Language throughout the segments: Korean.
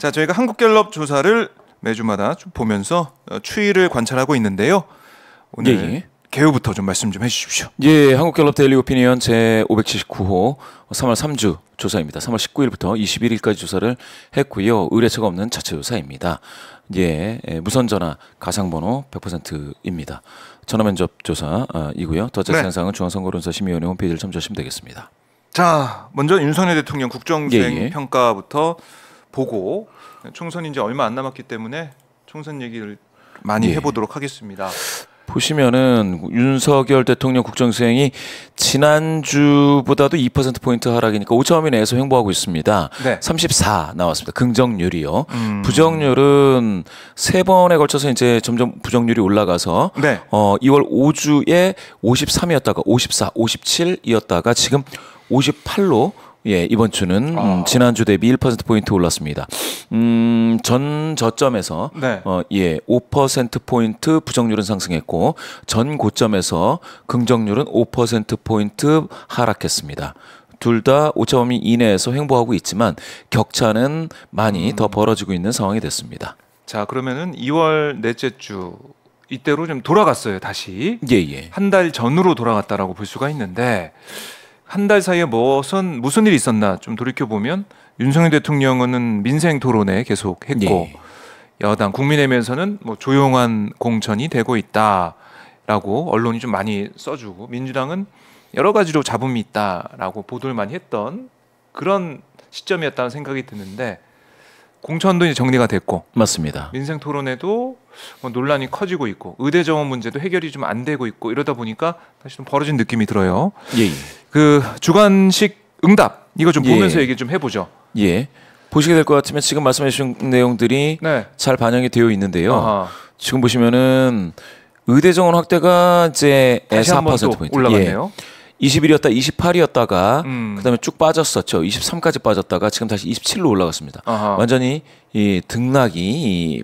자, 저희가 한국갤럽 조사를 매주마다 좀 보면서 추이를 관찰하고 있는데요. 오늘 개요부터 좀 말씀 좀 해주십시오. 예, 한국갤럽 데일리 오피니언 제 579호 3월 3주 조사입니다. 3월 19일부터 21일까지 조사를 했고요. 의뢰처가 없는 자체 조사입니다. 예, 무선 전화 가상번호 100%입니다. 전화 면접 조사이고요. 더 자세한 사항은 중앙선거론사심의위원회 홈페이지를 참조하시면 되겠습니다. 자, 먼저 윤석열 대통령 국정수행 평가부터 보고, 총선이 이제 얼마 안 남았기 때문에 총선 얘기를 많이 해보도록 하겠습니다. 보시면은 윤석열 대통령 국정수행이 지난주보다도 2%포인트 하락이니까 5차 범위 내에서 횡보하고 있습니다. 34 나왔습니다. 긍정률이요. 부정률은 3번에 걸쳐서 이제 점점 부정률이 올라가서 2월 5주에 53이었다가 54, 57이었다가 지금 58로 이번 주는 지난주 대비 1%포인트 올랐습니다. 전 저점에서 5%포인트 부정률은 상승했고 전 고점에서 긍정률은 5%포인트 하락했습니다. 둘 다 오차범위 이내에서 횡보하고 있지만 격차는 많이 더 벌어지고 있는 상황이 됐습니다. 자, 그러면은 2월 넷째 주 이때로 좀 돌아갔어요. 다시 한 달 전으로 돌아갔다라고 볼 수가 있는데, 한 달 사이에 무슨 일이 있었나 좀 돌이켜보면 윤석열 대통령은 민생 토론회 계속 했고 여당 국민의힘에서는 뭐 조용한 공천이 되고 있다라고 언론이 좀 많이 써주고, 민주당은 여러 가지로 잡음이 있다라고 보도를 많이 했던 그런 시점이었다는 생각이 드는데, 공천도 이제 정리가 됐고 맞습니다. 민생 토론회도 논란이 커지고 있고 의대 정원 문제도 해결이 좀 안 되고 있고, 이러다 보니까 다시 좀 벌어진 느낌이 들어요. 그 주관식 응답 이거 좀 보면서 얘기 좀 해보죠. 보시게 될 것 같으면 지금 말씀해 주신 내용들이 잘 반영이 되어 있는데요. 지금 보시면은 의대 정원 확대가 이제 다시 한 번 또 올라갔네요. 21이었다 28이었다가 그다음에 쭉 빠졌었죠. 23까지 빠졌다가 지금 다시 27로 올라갔습니다. 완전히 이 등락이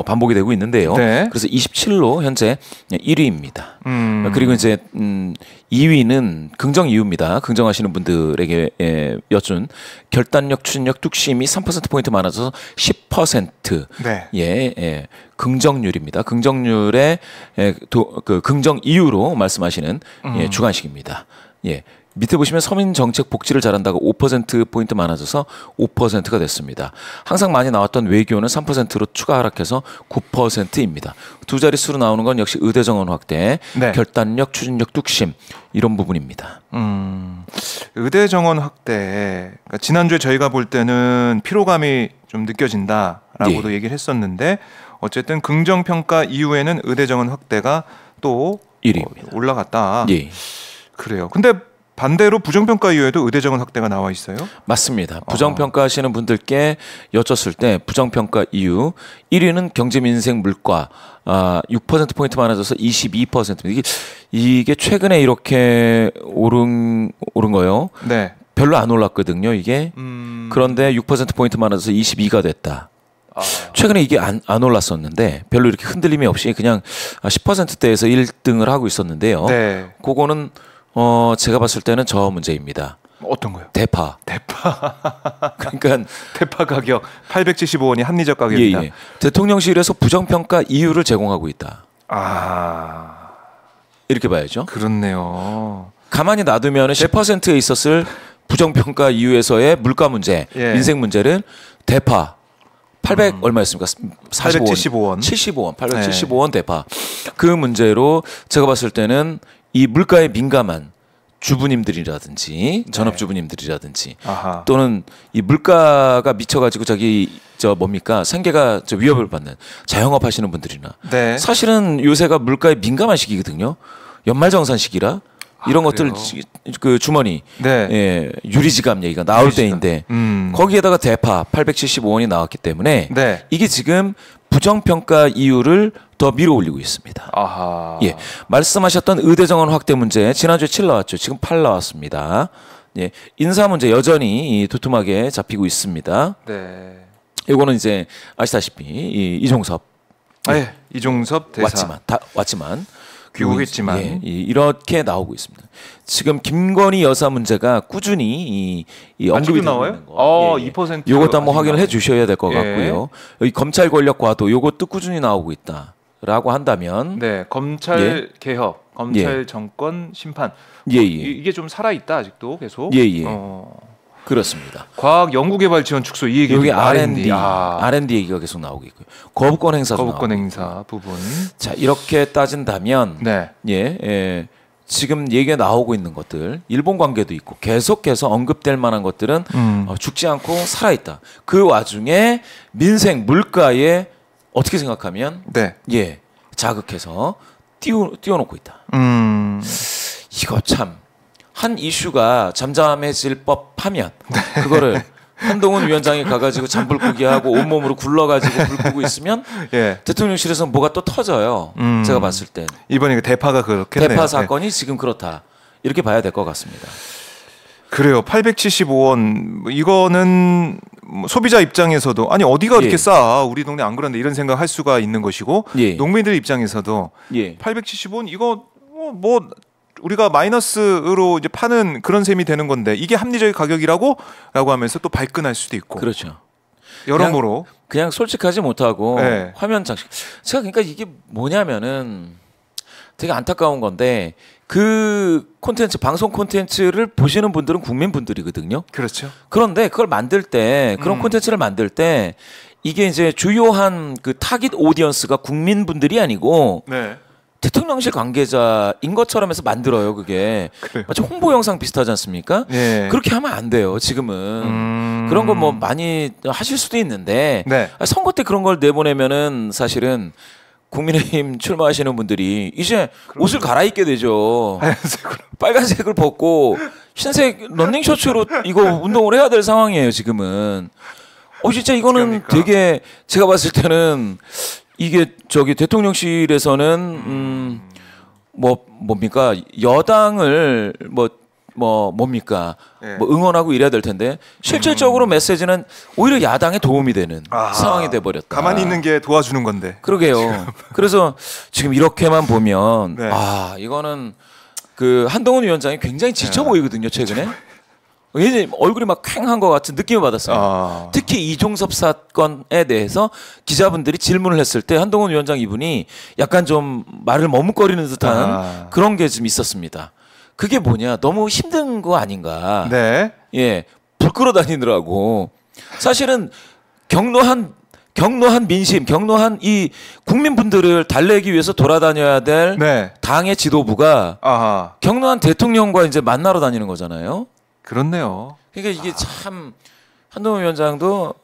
반복이 되고 있는데요. 그래서 27로 현재 1위입니다. 그리고 이제 2위는 긍정 이유입니다. 긍정하시는 분들에게 여쭌 결단력, 추진력, 뚝심이 3%포인트 많아져서 10%. 긍정률입니다. 긍정률의 그 긍정 이유로 말씀하시는 주관식입니다. 밑에 보시면 서민 정책 복지를 잘한다가 5%포인트 많아져서 5%가 됐습니다. 항상 많이 나왔던 외교는 3%로 추가 하락해서 9%입니다. 두 자릿수로 나오는 건 역시 의대 정원 확대, 결단력, 추진력, 뚝심 이런 부분입니다. 의대 정원 확대, 그러니까 지난주에 저희가 볼 때는 피로감이 좀 느껴진다라고도 얘기를 했었는데, 어쨌든 긍정평가 이후에는 의대 정원 확대가 또 1위입니다. 올라갔다. 그래요. 근데 반대로 부정평가 이후에도 의대 정원 확대가 나와 있어요? 맞습니다. 부정평가 하시는 분들께 여쭸을 때 부정평가 이유 1위는 경제민생 물가 6%포인트 많아져서 22%입니다. 이게 최근에 이렇게 오른 거예요. 별로 안 올랐거든요, 이게. 그런데 6%포인트 많아져서 22가 됐다. 최근에 이게 안 올랐었는데 별로 이렇게 흔들림이 없이 그냥 10%대에서 1등을 하고 있었는데요. 그거는 제가 봤을 때는 저 문제입니다. 어떤 거요? 대파. 그러니까 대파 가격 875원이 합리적 가격이다. 대통령실에서 부정평가 이유를 제공하고 있다. 이렇게 봐야죠. 그렇네요. 가만히 놔두면 10%에 있었을 부정평가 이유에서의 물가 문제, 민생 문제를 대파 800 얼마였습니까? 875원. 875원 대파. 그 문제로 제가 봤을 때는 이 물가에 민감한 주부님들이라든지 전업주부님들이라든지 또는 이 물가가 미쳐가지고 생계가 위협을 받는 자영업 하시는 분들이나 사실은 요새가 물가에 민감한 시기거든요. 연말정산 시기라 이런 것들 그 주머니 유리지갑 얘기가 나올 때인데 거기에다가 대파 875원이 나왔기 때문에 이게 지금 부정평가 이유를 더 밀어올리고 있습니다. 말씀하셨던 의대 정원 확대 문제 지난주에 7 나왔죠. 지금 8 나왔습니다. 인사 문제 여전히 두툼하게 잡히고 있습니다. 이거는 이제 아시다시피 이종섭 이종섭 대사 왔지만 귀국했지만 이렇게 나오고 있습니다. 지금 김건희 여사 문제가 꾸준히 이 언급이 나와요. 있는 거. 2%. 이것도 한번 확인을 해주셔야 될 것 같고요. 여기 검찰 권력 과도 이것도 꾸준히 나오고 있다라고 한다면, 네, 검찰 개혁, 검찰 정권 심판, 이게 좀 살아 있다 아직도 계속. 그렇습니다. 과학연구개발지원 축소 이 얘기. 여기 R&D 얘기가 계속 나오고 있고요. 거부권 행사도 거부권 행사 부분. 자, 이렇게 따진다면 지금 얘기가 나오고 있는 것들, 일본 관계도 있고 계속해서 언급될 만한 것들은 죽지 않고 살아 있다. 그 와중에 민생 물가에 어떻게 생각하면 자극해서 띄워놓고 있다. 이거 참. 한 이슈가 잠잠해질 법하면 그거를 한동훈 위원장이 가가지고 잠불 끄기 하고 온몸으로 굴러가지고 불 끄고 있으면 대통령실에서 뭐가 또 터져요. 제가 봤을 땐 이번에 대파가 그렇겠네요. 대파 사건이 지금 그렇다 이렇게 봐야 될 것 같습니다. 그래요. 875원 이거는 소비자 입장에서도 아니 어디가 이렇게 싸 우리 동네 안 그런데 이런 생각할 수가 있는 것이고 농민들 입장에서도 875원 이거 뭐 우리가 마이너스로 이제 파는 그런 셈이 되는 건데 이게 합리적인 가격이라고 하면서 또 발끈할 수도 있고. 그렇죠. 여러모로 그냥 솔직하지 못하고 화면 장식. 제가 그러니까 이게 뭐냐면은 되게 안타까운 건데 그 콘텐츠 방송 콘텐츠를 보시는 분들은 국민분들이거든요. 그렇죠. 그런데 그걸 만들 때 그런 콘텐츠를 만들 때 이게 이제 주요한 그 타깃 오디언스가 국민분들이 아니고 대통령실 관계자인 것처럼 해서 만들어요. 그게 마치 홍보 영상 비슷하지 않습니까? 그렇게 하면 안 돼요. 지금은 그런 거 뭐 많이 하실 수도 있는데 선거 때 그런 걸 내보내면은 사실은 국민의힘 출마하시는 분들이 이제 옷을 갈아입게 되죠. 빨간색을 벗고 흰색 러닝 셔츠로 이거 운동을 해야 될 상황이에요. 지금은. 진짜 이거는 되게 제가 봤을 때는. 이게 저기 대통령실에서는 뭡니까 여당을 뭡니까 뭐 응원하고 이래야 될 텐데 실질적으로 메시지는 오히려 야당에 도움이 되는 상황이 돼 버렸다. 가만히 있는 게 도와주는 건데. 그러게요. 지금. 그래서 지금 이렇게만 보면 이거는 그 한동훈 위원장이 굉장히 지쳐 보이거든요 최근에. 이제 얼굴이 막 퀭한 것 같은 느낌을 받았어요. 특히 이종섭 사건에 대해서 기자분들이 질문을 했을 때 한동훈 위원장 이분이 약간 좀 말을 머뭇거리는 듯한 그런 게 좀 있었습니다. 그게 뭐냐? 너무 힘든 거 아닌가? 불 끌어 다니느라고. 사실은 경로한 민심, 경로한 이 국민분들을 달래기 위해서 돌아다녀야 될 당의 지도부가 경로한 대통령과 이제 만나러 다니는 거잖아요. 그렇네요. 그러니까 이게 참 한동훈 위원장도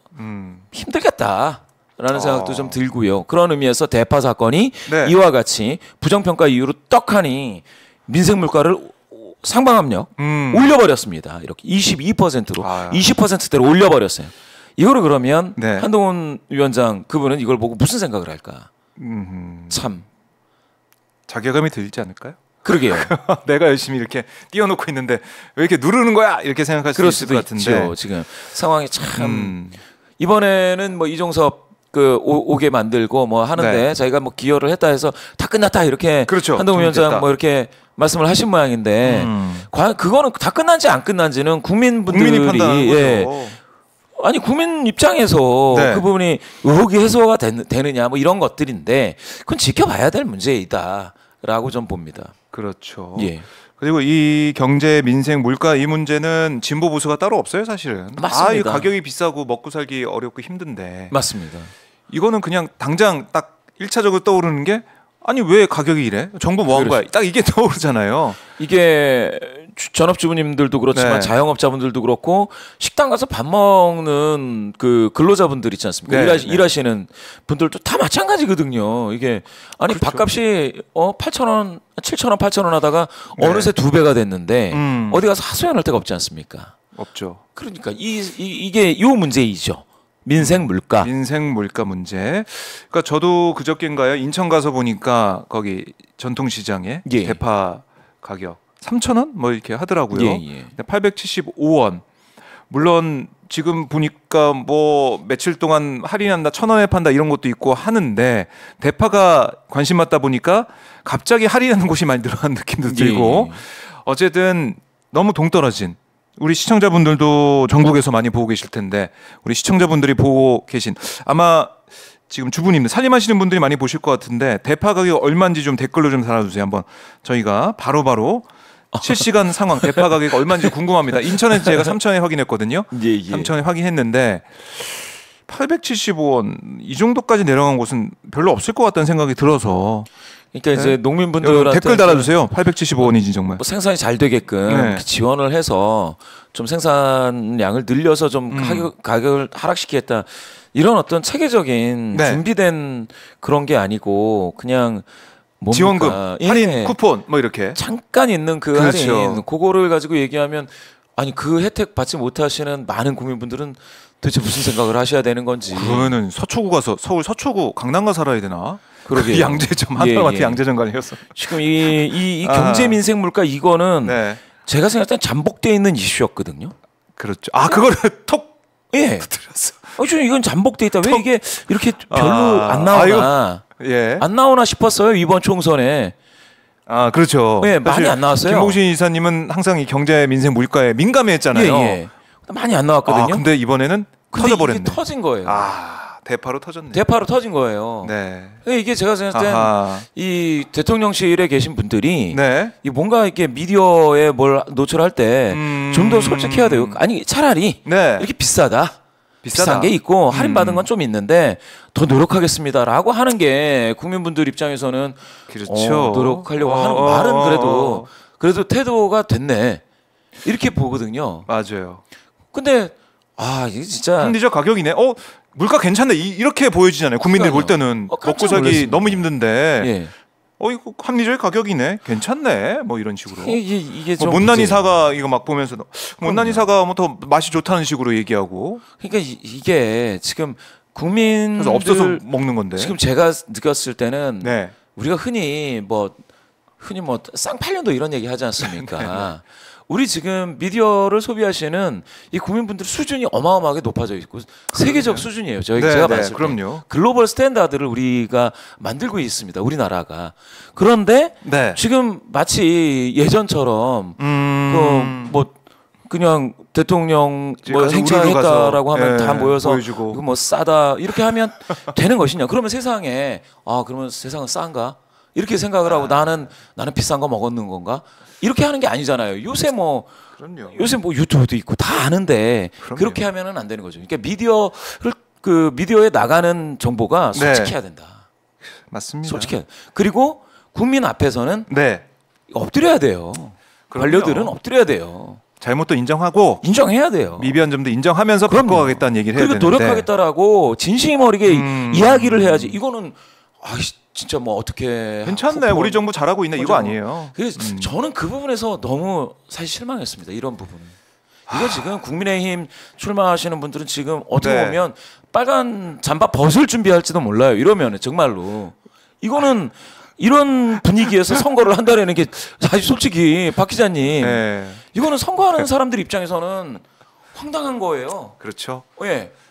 힘들겠다라는 생각도 좀 들고요. 그런 의미에서 대파 사건이 이와 같이 부정평가 이후로 떡하니 민생 물가를 상방압력 올려버렸습니다. 이렇게 22%로 20%대로 올려버렸어요. 이거를 그러면 한동훈 위원장 그분은 이걸 보고 무슨 생각을 할까? 참 자괴감이 들지 않을까요? 그러게요. 내가 열심히 이렇게 띄워놓고 있는데 왜 이렇게 누르는 거야? 이렇게 생각할 수 있을 것 같은데. 있죠. 지금 상황이 참 이번에는 뭐 이종섭 오게 만들고 뭐 하는데 자기가 뭐 기여를 했다 해서 다 끝났다 이렇게 한동훈 위원장 뭐 이렇게 말씀을 하신 모양인데 과연 그거는 다 끝난지 안 끝난지는 국민분들이 판단하는 거죠. 아니 국민 입장에서 그 부분이 의혹이 해소가 되느냐 뭐 이런 것들인데 그건 지켜봐야 될 문제이다라고 좀 봅니다. 그렇죠. 그리고 이 경제, 민생, 물가 이 문제는 진보 보수가 따로 없어요, 사실은. 맞습니다. 이 가격이 비싸고 먹고 살기 어렵고 힘든데. 맞습니다. 이거는 그냥 당장 딱 1차적으로 떠오르는 게 아니 왜 가격이 이래? 정부 뭐 한 거야? 딱 이게 떠오르잖아요. 이게 전업주부님들도 그렇지만 자영업자분들도 그렇고 식당 가서 밥 먹는 그 근로자분들 있지 않습니까? 일하시는 분들도 다 마찬가지거든요. 이게 아니 밥값이 8,000원, 7,000원, 8,000원 하다가 어느새 2배가 됐는데 어디 가서 하소연할 데가 없지 않습니까? 없죠. 그러니까 이게 이 문제이죠. 민생 물가. 민생 물가 문제. 그러니까 저도 그저께인가요? 인천 가서 보니까 거기 전통시장에 대파 가격 3,000원 뭐 이렇게 하더라고요. 875원. 물론 지금 보니까 뭐 며칠 동안 할인한다, 1,000원에 판다 이런 것도 있고 하는데 대파가 관심 받다 보니까 갑자기 할인하는 곳이 많이 늘어난 느낌도 들고 어쨌든 너무 동떨어진 우리 시청자분들도 전국에서 많이 보고 계실 텐데 우리 시청자분들이 보고 계신 아마 지금 주부님들 살림하시는 분들이 많이 보실 것 같은데 대파 가격 얼마인지 좀 댓글로 좀 달아주세요. 한번 저희가 바로바로 실시간 상황 대파 가격 얼마인지 궁금합니다. 인천에서 제가 3,000원 확인했거든요. 3,000원 확인했는데 875원 이 정도까지 내려간 곳은 별로 없을 것 같다는 생각이 들어서 그러니까 이제 농민분들한테 댓글 달아주세요. 875원인지 정말 뭐 생산이 잘 되게끔 지원을 해서 좀 생산량을 늘려서 좀 가격을 하락시키겠다 이런 어떤 체계적인 준비된 그런 게 아니고 그냥 뭡니까? 지원금, 할인 쿠폰 뭐 이렇게 잠깐 있는 그 할인 그거를 가지고 얘기하면 아니 그 혜택 받지 못하시는 많은 국민분들은 도대체 무슨 생각을 하셔야 되는 건지. 그러면은 서초구 가서 서울 서초구 강남 가 살아야 되나? 그러게 양재점 한남한테 양재점 가려서 지금 이 경제 민생 물가 이거는 제가 생각할 땐 잠복돼 있는 이슈였거든요. 그렇죠. 그거를 톡 터뜨렸어. 좀 이건 잠복돼 있다. 왜 이게 이렇게 별로 안 나오나? 안 나오나 싶었어요 이번 총선에. 그렇죠. 많이 안 나왔어요. 김봉신 이사님은 항상 이 경제 민생 물가에 민감했잖아요. 많이 안 나왔거든요. 근데 이번에는 터져버렸네. 이게 터진 거예요. 대파로 터졌네. 대파로 터진 거예요. 이게 제가 생각할 땐 이 대통령실에 계신 분들이 이 뭔가 이렇게 미디어에 뭘 노출할 때 좀 더 솔직해야 돼요. 아니 차라리 이렇게 비싼 게 있고 할인받은 건 좀 있는데 더 노력하겠습니다라고 하는 게 국민분들 입장에서는 그렇죠. 노력하려고 하는 말은 그래도 태도가 됐네 이렇게 보거든요. 맞아요. 근데 이게 진짜 합리적 가격이네. 물가 괜찮네 이렇게 보여지잖아요. 국민들 볼 때는 먹고 살기 너무 힘든데 이거 합리적 가격이네, 괜찮네, 뭐 이런 식으로. 이게 좀 못난이 사과 이거 막 보면서 못난이 사과 뭐 더 맛이 좋다는 식으로 얘기하고. 그러니까 이게 지금 국민들 그래서 없어서 먹는 건데. 지금 제가 느꼈을 때는 우리가 흔히 뭐 쌍팔년도 이런 얘기 하지 않습니까? 우리 지금 미디어를 소비하시는 이 국민분들 수준이 어마어마하게 높아져 있고 세계적 수준이에요. 제가 봤을 때 글로벌 스탠다드를 우리가 만들고 있습니다. 우리나라가. 그런데 지금 마치 예전처럼 그냥 대통령 행차했다라고 하면 다 모여서 이거 뭐 싸다 이렇게 하면 되는 것이냐? 그러면 세상에 그러면 세상은 싼가? 이렇게 생각을 하고 나는 비싼 거 먹었는 건가? 이렇게 하는 게 아니잖아요. 요새 뭐 유튜브도 있고 다 아는데 그렇게 하면은 안 되는 거죠. 그러니까 미디어에 나가는 정보가 솔직해야 된다. 맞습니다. 솔직해. 그리고 국민 앞에서는 엎드려야 돼요. 관료들은 엎드려야 돼요. 잘못도 인정해야 돼요. 미비한 점도 인정하면서 바꿔가겠다는 얘기를 해야 되는데. 그리고 노력하겠다라고 진심 어리게 이야기를 해야지. 이거는 진짜 뭐 어떻게 괜찮네. 우리 정부 잘하고 있네. 이거 아니에요. 그래서 저는 그 부분에서 너무 사실 실망했습니다. 이런 부분은. 이거 지금 국민의힘 출마하시는 분들은 지금 어떻게 보면 빨간 잠바 벗을 준비할지도 몰라요. 이러면 정말로 이거는 이런 분위기에서 선거를 한다라는 게 사실 솔직히 박 기자님 이거는 선거하는 사람들 입장에서는 황당한 거예요. 그렇죠.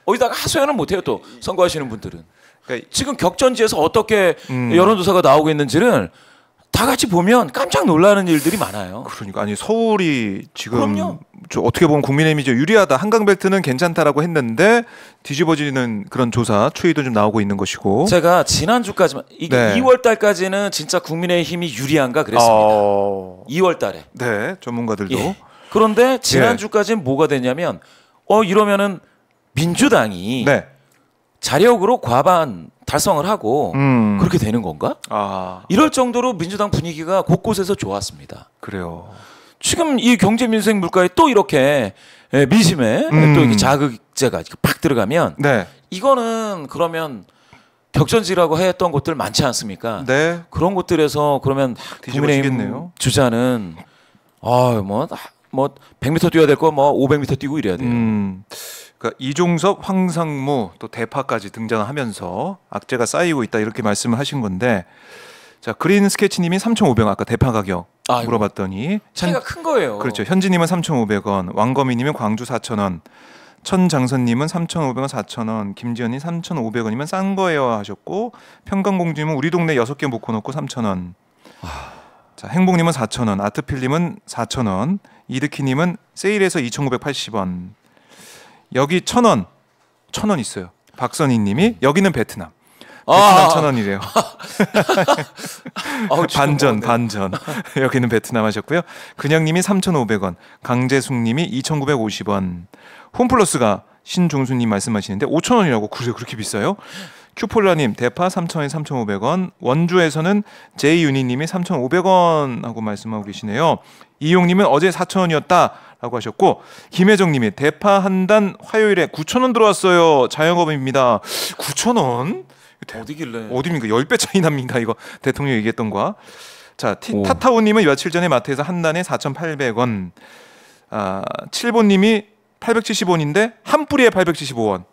어디다가 하소연을 못해요. 또 선거하시는 분들은. 지금 격전지에서 어떻게 여론조사가 나오고 있는지를 다 같이 보면 깜짝 놀라는 일들이 많아요. 그러니까 서울이 지금 어떻게 보면 국민의힘이 유리하다. 한강벨트는 괜찮다라고 했는데 뒤집어지는 그런 조사 추이도 좀 나오고 있는 것이고. 제가 지난주까지만 이게 2월 달까지는 진짜 국민의힘이 유리한가 그랬습니다. 2월 달에. 전문가들도. 그런데 지난주까지는 뭐가 됐냐면 이러면은 민주당이 자력으로 과반 달성을 하고 그렇게 되는 건가? 이럴 정도로 민주당 분위기가 곳곳에서 좋았습니다. 그래요. 지금 이 경제 민생 물가에 또 이렇게 민심에 또 이렇게 자극제가 팍 들어가면 이거는 그러면 격전지라고 했던 곳들 많지 않습니까? 그런 곳들에서 그러면 국민의힘 주자는 뭐 100m 뛰어야 될 거 뭐 500m 뛰고 이래야 돼요. 그러니까 이종섭, 황상무 또 대파까지 등장하면서 악재가 쌓이고 있다 이렇게 말씀을 하신 건데 자 그린 스케치님이 3,500원 아까 대파 가격 물어봤더니 차이가 큰 거예요. 그렇죠. 현지님은 3,500원, 왕거미님은 광주 4,000원, 천장선님은 3,500원, 4,000원. 김지연님 3,500원이면 싼 거예요 하셨고, 평강공주님은 우리 동네 6개 묶어놓고 3,000원. 자, 행복님은 4,000원, 아트필님은 4,000원, 이드키님은 세일해서 2,980원. 여기 1,000원, 1,000원 있어요. 박선희님이 여기는 베트남. 베트남 1,000원이래요. 반전. 여기는 베트남 하셨고요. 근영님이 3,500원, 강재숙님이 2,950원. 홈플러스가 신종수님 말씀하시는데 5,000원이라고. 그래요, 그렇게 비싸요? 큐폴라님 대파 3,000원, 3,500원. 원주에서는 제이유니님이 3,500원 하고 말씀하고 계시네요. 이용님은 어제 4,000원이었다라고 하셨고, 김혜정님이 대파 한 단 화요일에 9,000원 들어왔어요. 자영업입니다. 9,000원? 어디입니까? 10배 차이 납니다. 이거 대통령 얘기했던 거와. 자, 타타오님은 며칠 전에 마트에서 한 단에 4,800원. 7보님이 870원인데 한 뿌리에 875원.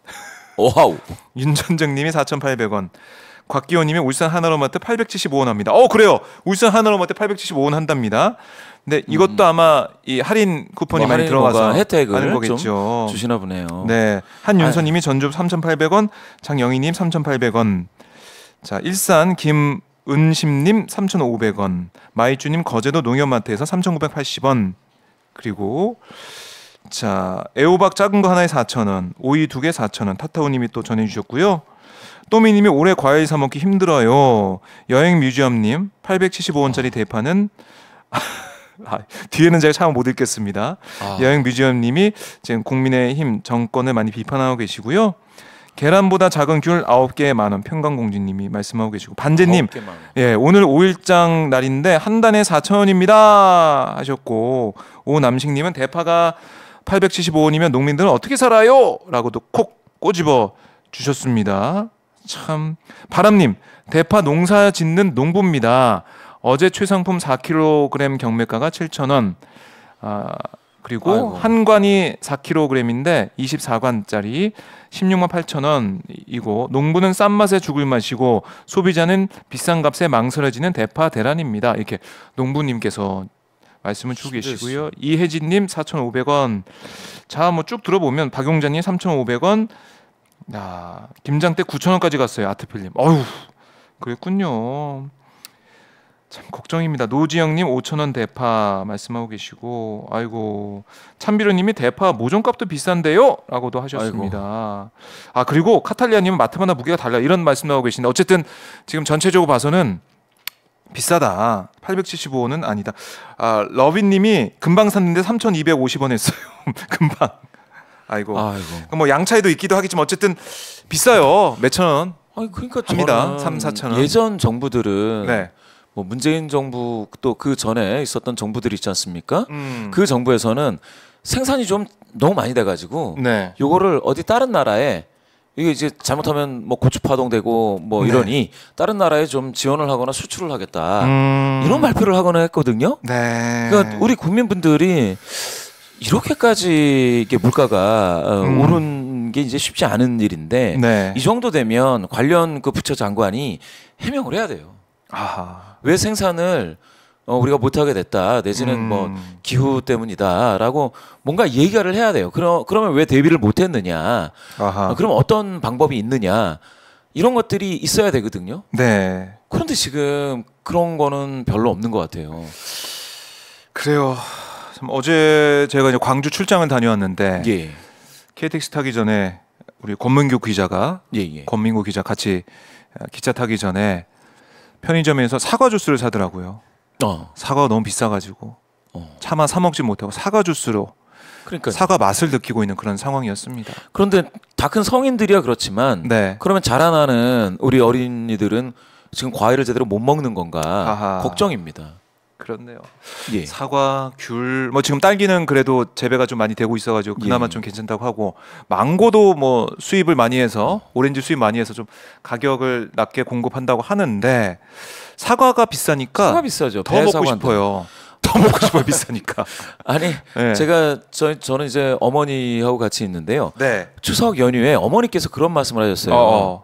와우. 윤전정님이 4,800원. 곽기호님이 울산 하나로마트 875원 합니다. 그래요. 울산 하나로마트 875원 한답니다. 근데 이것도 아마 이 할인 쿠폰이 많이 들어가서 혜택을 하는 거겠죠. 좀 주시나 보네요. 네, 한윤서님이 전주 3,800원, 장영희님 3,800원. 자, 일산 김은심님 3,500원, 마이주님 거제도 농협마트에서 3,980원. 그리고 자, 애호박 작은 거 하나에 4,000원, 오이 2개 4,000원. 타타오님이 또 전해주셨고요. 또미님이 올해 과일 사 먹기 힘들어요. 여행 뮤지엄님 875원짜리 대파는 뒤에는 제가 참 못 읽겠습니다. 여행 뮤지엄님이 지금 국민의힘 정권을 많이 비판하고 계시고요. 계란보다 작은 귤 9개에 만원. 평강공주님이 말씀하고 계시고, 반제님 예, 오늘 5일장 날인데 한 단에 4,000원입니다 하셨고, 오남식님은 대파가 875원이면 농민들은 어떻게 살아요? 라고도 콕 꼬집어 주셨습니다. 참. 바람님 대파 농사 짓는 농부입니다. 어제 최상품 4kg 경매가가 7,000원. 그리고 아이고. 한 관이 4kg인데 24관짜리 16만 8,000원이고, 농부는 싼 맛에 죽을 맛이고 소비자는 비싼 값에 망설여지는 대파 대란입니다. 이렇게 농부님께서 말씀을 주고 계시고요. 이혜진님 4,500원. 자, 뭐 쭉 들어보면 박용자님 3,500원. 김장대 9,000원까지 갔어요. 아트필님. 어휴, 그랬군요. 참 걱정입니다. 노지영님 5,000원 대파 말씀하고 계시고, 아이고, 참비로님이 대파 모종값도 비싼데요? 라고도 하셨습니다. 아이고. 그리고 카탈리아님은 마트마다 무게가 달라, 이런 말씀 나오고 계신데, 어쨌든 지금 전체적으로 봐서는 비싸다. 875원은 아니다. 러비님이 금방 샀는데 3,250원 했어요. 금방. 아이고. 뭐 양차에도 있기도 하겠지만 어쨌든 비싸요. 몇천 원. 그러니까 합니다. 3,000~4,000원. 예전 정부들은 네. 뭐 문재인 정부 또 그 전에 있었던 정부들이 있지 않습니까? 그 정부에서는 생산이 좀 너무 많이 돼가지고 네. 요거를 어디 다른 나라에, 이게 이제 잘못하면 뭐 고추 파동되고 뭐 이러니 다른 나라에 좀 지원을 하거나 수출을 하겠다, 이런 발표를 하거나 했거든요. 네. 그러니까 우리 국민분들이 이렇게까지 이게 물가가 오른 게 이제 쉽지 않은 일인데, 네. 이 정도 되면 관련 그 부처 장관이 해명을 해야 돼요. 왜 생산을 우리가 못하게 됐다, 내지는 뭐 기후 때문이다라고 뭔가 얘기를 해야 돼요. 그러면 왜 대비를 못했느냐, 그럼 어떤 방법이 있느냐, 이런 것들이 있어야 되거든요. 네. 그런데 지금 그런 거는 별로 없는 것 같아요. 그래요. 참, 어제 제가 이제 광주 출장을 다녀왔는데, 예. KTX 타기 전에 우리 권민구 기자가 권민구 기자 같이 기차 타기 전에 편의점에서 사과 주스를 사더라고요. 사과가 너무 비싸가지고 차마 사 먹지 못하고 사과 주스로, 그러니까 사과 맛을 느끼고 있는 그런 상황이었습니다. 그런데 다 큰 성인들이야 그렇지만, 네. 그러면 자라나는 우리 어린이들은 지금 과일을 제대로 못 먹는 건가 걱정입니다. 그렇네요. 예. 사과, 귤, 뭐 지금 딸기는 그래도 재배가 좀 많이 되고 있어가지고 그나마 좀 괜찮다고 하고, 망고도 뭐 수입을 많이 해서, 오렌지 수입 많이 해서 좀 가격을 낮게 공급한다고 하는데, 사과가 비싸니까 사과 비싸죠. 더 먹고 싶어요. 더 먹고 싶어요. 비싸니까. 아니, 네. 저는 이제 어머니하고 같이 있는데요. 네. 추석 연휴에 어머니께서 그런 말씀을 하셨어요.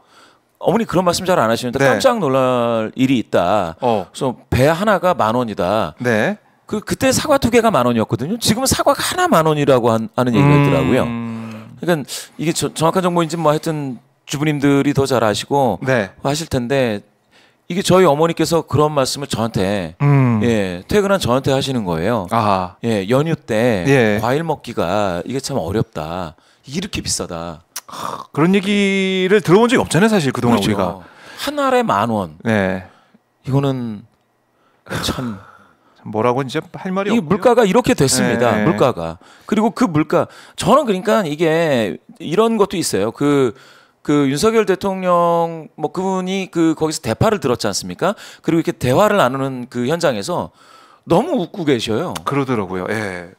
어머니 그런 말씀 잘 안 하시는데, 네. 깜짝 놀랄 일이 있다. 그래서 배 하나가 10,000원이다. 네. 그때 사과 2개가 10,000원이었거든요. 지금은 사과가 하나 10,000원이라고 하는 얘기가 있더라고요. 그러니까 이게 정확한 정보인지 뭐 하여튼 주부님들이 더 잘 아시고 네. 하실 텐데 이게 저희 어머니께서 그런 말씀을 저한테 예, 퇴근한 저한테 하시는 거예요. 아하. 예, 연휴 때 예. 과일 먹기가 이게 참 어렵다. 이렇게 비싸다. 그런 얘기를 들어본 적이 없잖아요, 사실 그동안 그렇죠. 우리가. 한 알에 10,000원. 네. 이거는 참 뭐라고 이제 할 말이 이 없고요. 물가가 이렇게 됐습니다. 네. 물가가. 그리고 그 물가 저는 그러니까 이게 이런 것도 있어요. 그 윤석열 대통령 뭐 그분이 거기서 대파를 들었지 않습니까? 그리고 이렇게 대화를 나누는 그 현장에서 너무 웃고 계셔요. 그러더라고요. 예.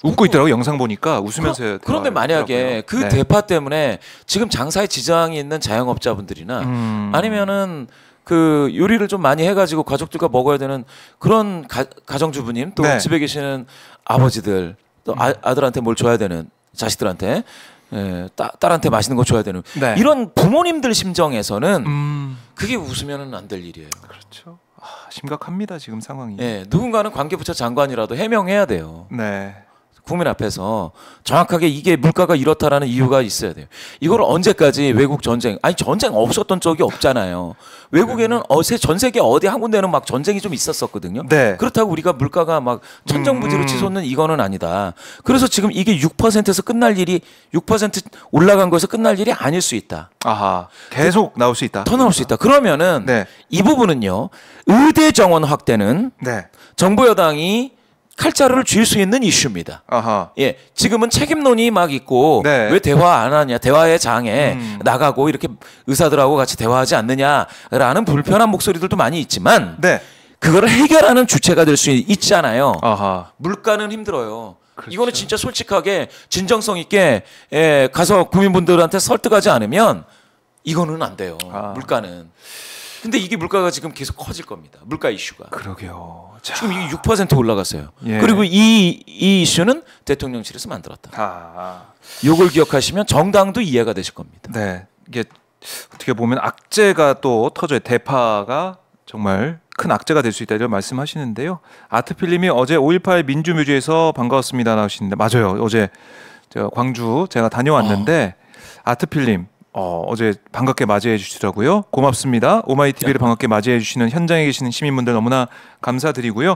웃고 있더라고 영상 보니까 웃으면서. 그런데 만약에 그 네. 대파 때문에 지금 장사에 지장이 있는 자영업자분들이나 아니면은 그 요리를 좀 많이 해가지고 가족들과 먹어야 되는 그런 가정주부님 또 네. 집에 계시는 아버지들 또 아들한테 뭘 줘야 되는 자식들한테 예, 딸한테 맛있는 거 줘야 되는 네. 이런 부모님들 심정에서는 그게 웃으면은 안 될 일이에요. 그렇죠. 심각합니다 지금 상황이. 예, 누군가는 관계부처 장관이라도 해명해야 돼요. 네. 국민 앞에서 정확하게 이게 물가가 이렇다라는 이유가 있어야 돼요. 이걸 언제까지 외국 전쟁 아니 전쟁 없었던 적이 없잖아요. 외국에는 전 세계 어디 한 군데는 막 전쟁이 좀 있었었거든요. 네. 그렇다고 우리가 물가가 막 천정부지로 치솟는 이거는 아니다. 그래서 지금 이게 6%에서 끝날 일이 6% 올라간 거에서 끝날 일이 아닐 수 있다. 아하. 계속 나올 수 있다. 더 나올 수 있다. 그러면은 네. 이 부분은요. 의대 정원 확대는 네. 정부 여당이 칼자루를 쥘 수 있는 이슈입니다. 아하. 예, 지금은 책임론이 막 있고 네. 왜 대화 안 하냐, 대화의 장에 나가고 이렇게 의사들하고 같이 대화하지 않느냐라는 불편한 목소리들도 많이 있지만 네. 그거를 해결하는 주체가 될 수 있잖아요. 아하. 물가는 힘들어요. 그렇죠. 이거는 진짜 솔직하게 진정성 있게 가서 국민분들한테 설득하지 않으면 이거는 안 돼요. 물가는. 근데 이게 물가가 지금 계속 커질 겁니다. 물가 이슈가. 그러게요. 자. 지금 이게 6% 올라갔어요. 예. 그리고 이 이슈는 대통령실에서 만들었다. 요걸 기억하시면 정당도 이해가 되실 겁니다. 네. 이게 어떻게 보면 악재가 또 터져요. 대파가 정말 큰 악재가 될 수 있다 이런 말씀하시는데요. 아트필님이 어제 5.18 민주묘지에서 반가웠습니다 나오시는데 맞아요. 어제 제가 광주 제가 다녀왔는데 아트필님 어제 반갑게 맞이해 주시더라고요. 고맙습니다. 오마이TV를 반갑게 맞이해 주시는 현장에 계시는 시민분들 너무나 감사드리고요.